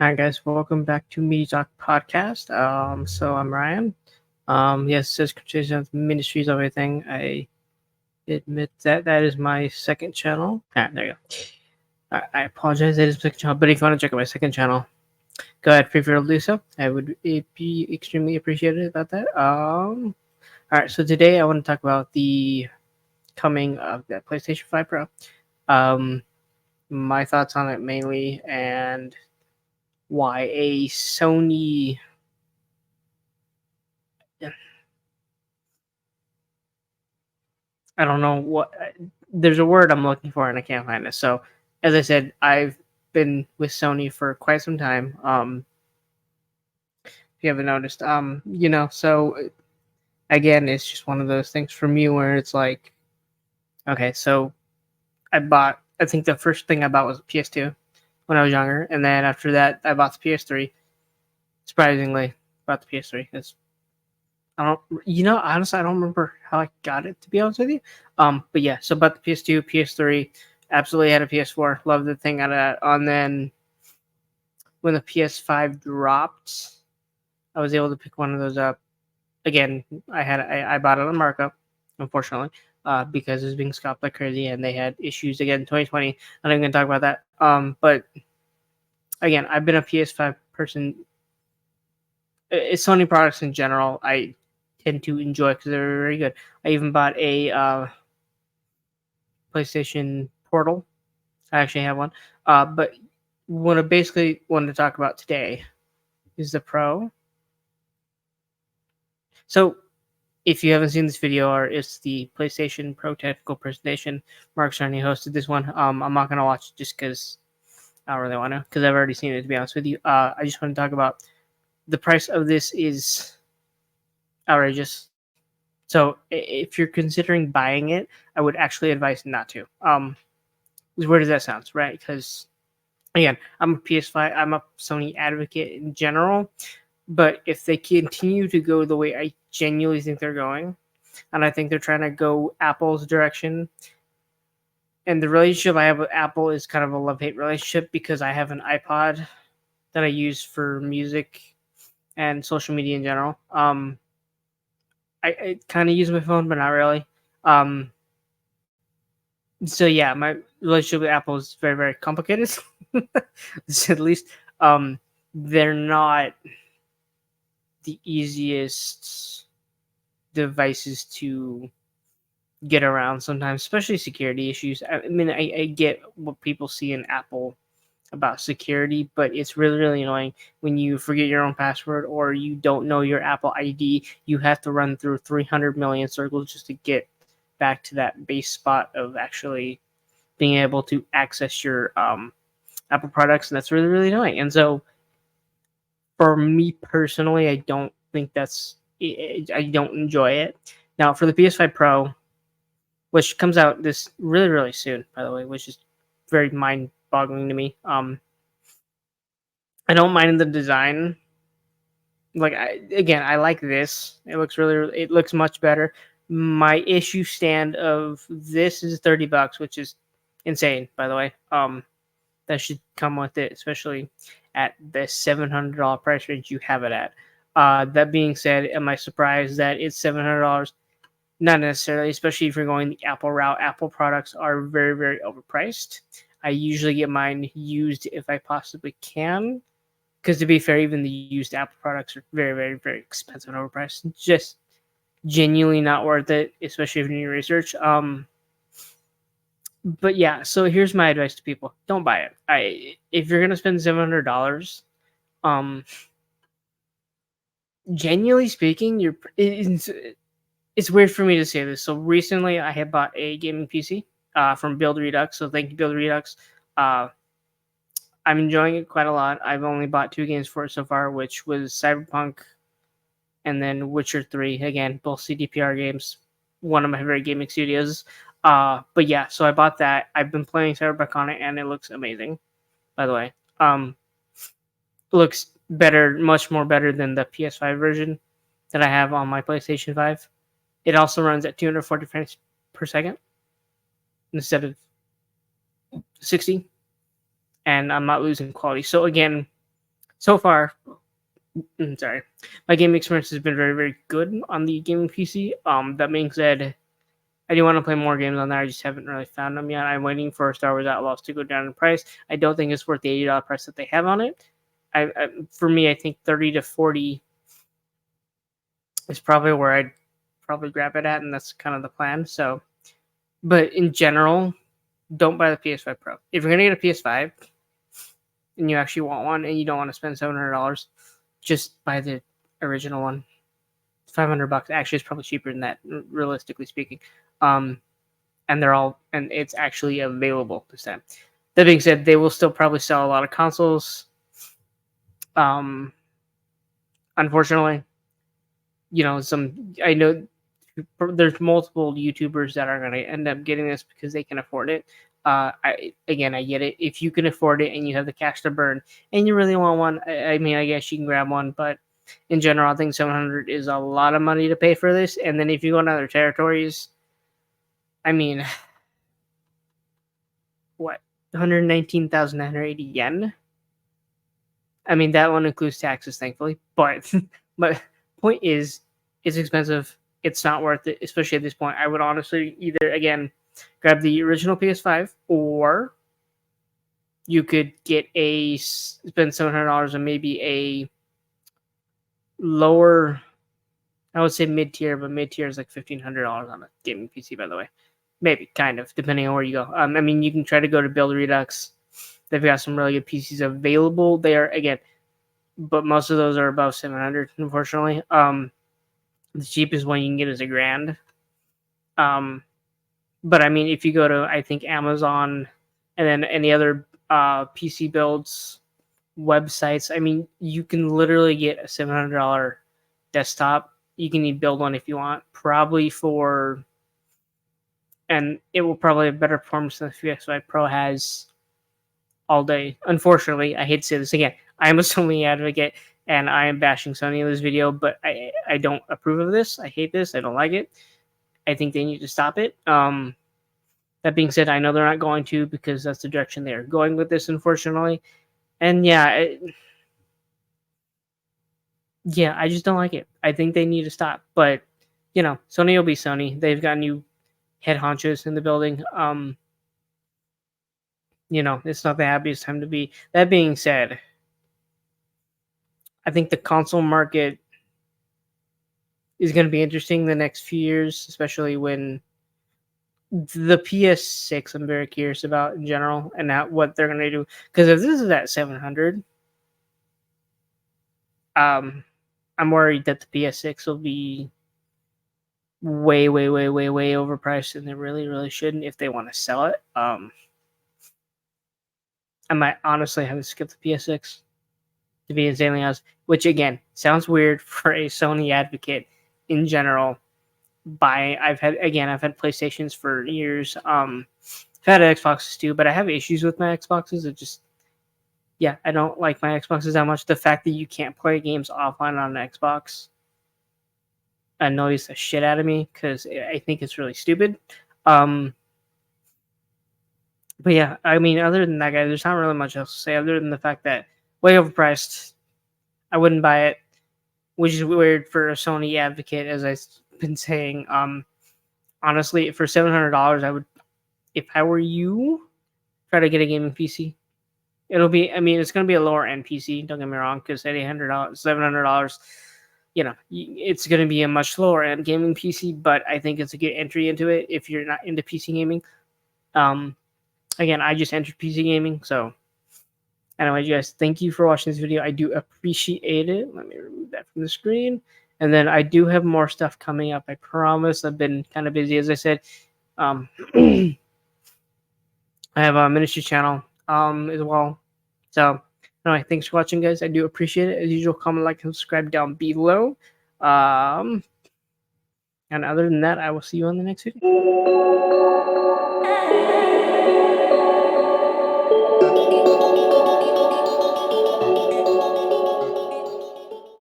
Hi guys, welcome back to Me Talk Podcast. So I'm Ryan. Yes, it says Continuation of Ministries of Everything. I admit that that is my second channel. There you go. I apologize, that is my second channel. But if you want to check out my second channel, go ahead, feel free to do so. I would be extremely appreciated about that. All right. So today I want to talk about the coming of the PlayStation 5 Pro. Um, my thoughts on it mainly, and why a Sony I don't know what there's a word I'm looking for and I can't find it. So, as I said, I've been with Sony for quite some time. If you haven't noticed, so again, it's just one of those things for me where it's like, okay, so I think the first thing I bought was a PS2 when I was younger, and then after that, I bought the PS3. Surprisingly, bought the PS3. I don't, honestly, I don't remember how I got it, to be honest with you. But yeah, so bought the PS2, PS3, absolutely had a PS4, loved the thing out of that. And then when the PS5 dropped, I was able to pick one of those up. Again, I bought it on markup, unfortunately, because it was being scalped like crazy, and they had issues again in 2020. I'm not even gonna talk about that. But again, I've been a PS5 person. It's Sony products in general. I tend to enjoy because they're very good. I even bought a PlayStation Portal. I actually have one. But what I basically wanted to talk about today is the Pro. So if you haven't seen this video, or it's the PlayStation Pro technical presentation, Mark Cerny hosted this one. I'm not gonna watch it just because I don't really want to, because I've already seen it. To be honest with you, I just want to talk about the price of this is outrageous. So if you're considering buying it, I would actually advise not to. Where does that sound, right? Because again, I'm a PS5, I'm a Sony advocate in general, but if they continue to go the way I genuinely think they're going, and I think they're trying to go Apple's direction, and the relationship I have with Apple is kind of a love-hate relationship because I have an iPod that I use for music and social media in general. I kind of use my phone, but not really. Um, so yeah, my relationship with Apple is very, very complicated, at least. Um, they're not the easiest devices to get around sometimes, especially security issues. I mean, I get what people see in Apple about security, but it's really, really annoying when you forget your own password or you don't know your Apple ID. You have to run through 300 million circles just to get back to that base spot of actually being able to access your Apple products, and that's really, really annoying. And so, for me personally, I don't think I don't enjoy it. Now, for the PS5 Pro, which comes out this really, really soon, by the way, which is very mind-boggling to me. I don't mind the design. Like, I like this. It looks it looks much better. My issue stand of this is $30, which is insane, by the way. That should come with it, especially at the $700 price range you have it at. That being said, am I surprised that it's $700? Not necessarily, especially if you're going the Apple route. Apple products are very, very overpriced. I usually get mine used if I possibly can, because to be fair, even the used Apple products are very, very, very expensive and overpriced. Just genuinely not worth it, especially if you're doing research. But yeah, so here's my advice to people: don't buy it. If you're gonna spend $700, um, genuinely speaking, it's weird for me to say this. So recently, I had bought a gaming PC from Build Redux. So thank you, Build Redux. Uh, I'm enjoying it quite a lot. I've only bought two games for it so far, which was Cyberpunk and then Witcher 3. Again, both CDPR games. One of my favorite gaming studios. But yeah, so I bought that. I've been playing Cyberpunk on it, and it looks amazing. By the way, looks better, much more better than the PS5 version that I have on my PlayStation 5. It also runs at 240 frames per second instead of 60, and I'm not losing quality. So again, so far, sorry, my gaming experience has been very, very good on the gaming PC. That being said, I do want to play more games on there. I just haven't really found them yet. I'm waiting for Star Wars Outlaws to go down in price. I don't think it's worth the $80 price that they have on it. For me, I think 30 to 40 is probably where I'd probably grab it at, and that's kind of the plan. So, but in general, don't buy the PS5 Pro. If you're gonna get a PS5 and you actually want one and you don't want to spend $700, just buy the original one. $500. Actually, it's probably cheaper than that, realistically speaking. And it's actually available this time. That being said, they will still probably sell a lot of consoles. Unfortunately, I know there's multiple YouTubers that are going to end up getting this because they can afford it. I get it. If you can afford it and you have the cash to burn and you really want one, I mean, I guess you can grab one. But in general, I think 700 is a lot of money to pay for this. And then if you go to other territories, I mean, what, 119,980 yen? I mean, that one includes taxes, thankfully. But my point is, it's expensive. It's not worth it, especially at this point. I would honestly either, again, grab the original PS5, or you could spend $700 on maybe a lower, I would say mid-tier, but mid-tier is like $1,500 on a gaming PC, by the way. Maybe, kind of, depending on where you go. I mean, you can try to go to Build Redux. They've got some really good PCs available there, again, but most of those are above 700, unfortunately. The cheapest one you can get is $1,000. But I mean, if you go to, I think, Amazon and then any other PC builds websites, I mean, you can literally get a $700 desktop. You can even build one if you want, and it will probably have better performance than the PS5 Pro has all day. Unfortunately, I hate to say this again. I am a Sony advocate, and I am bashing Sony in this video, but I don't approve of this. I hate this. I don't like it. I think they need to stop it. That being said, I know they're not going to, because that's the direction they're going with this, unfortunately. And yeah, I just don't like it. I think they need to stop. But, Sony will be Sony. They've got new head honchos in the building. It's not the happiest time to be. That being said, I think the console market is going to be interesting the next few years, especially when the PS6 I'm very curious about in general, and what they're going to do. Because if this is at 700, I'm worried that the PS6 will be way, way, way, way, way overpriced, and they really, really shouldn't if they want to sell it. I might honestly have to skip the PS6, to be insanely honest, which again sounds weird for a Sony advocate in general. I've had PlayStations for years. I've had Xboxes too, but I have issues with my Xboxes. I don't like my Xboxes that much. The fact that you can't play games offline on an Xbox annoys the shit out of me, because I think it's really stupid. But yeah, I mean, other than that, guys, there's not really much else to say other than the fact that way overpriced. I wouldn't buy it, which is weird for a Sony advocate, as I've been saying. Honestly, for $700, I would, if I were you, try to get a gaming PC. It's going to be a lower end PC. Don't get me wrong, because at $800, $700, it's going to be a much lower end gaming PC. But I think it's a good entry into it if you're not into PC gaming. Again, I just entered PC gaming, so anyway, guys, thank you for watching this video. I do appreciate it. Let me remove that from the screen. And then I do have more stuff coming up. I promise. I've been kind of busy, as I said. I have a ministry channel as well. So anyway, thanks for watching, guys. I do appreciate it. As usual, comment, like, and subscribe down below. And other than that, I will see you on the next video.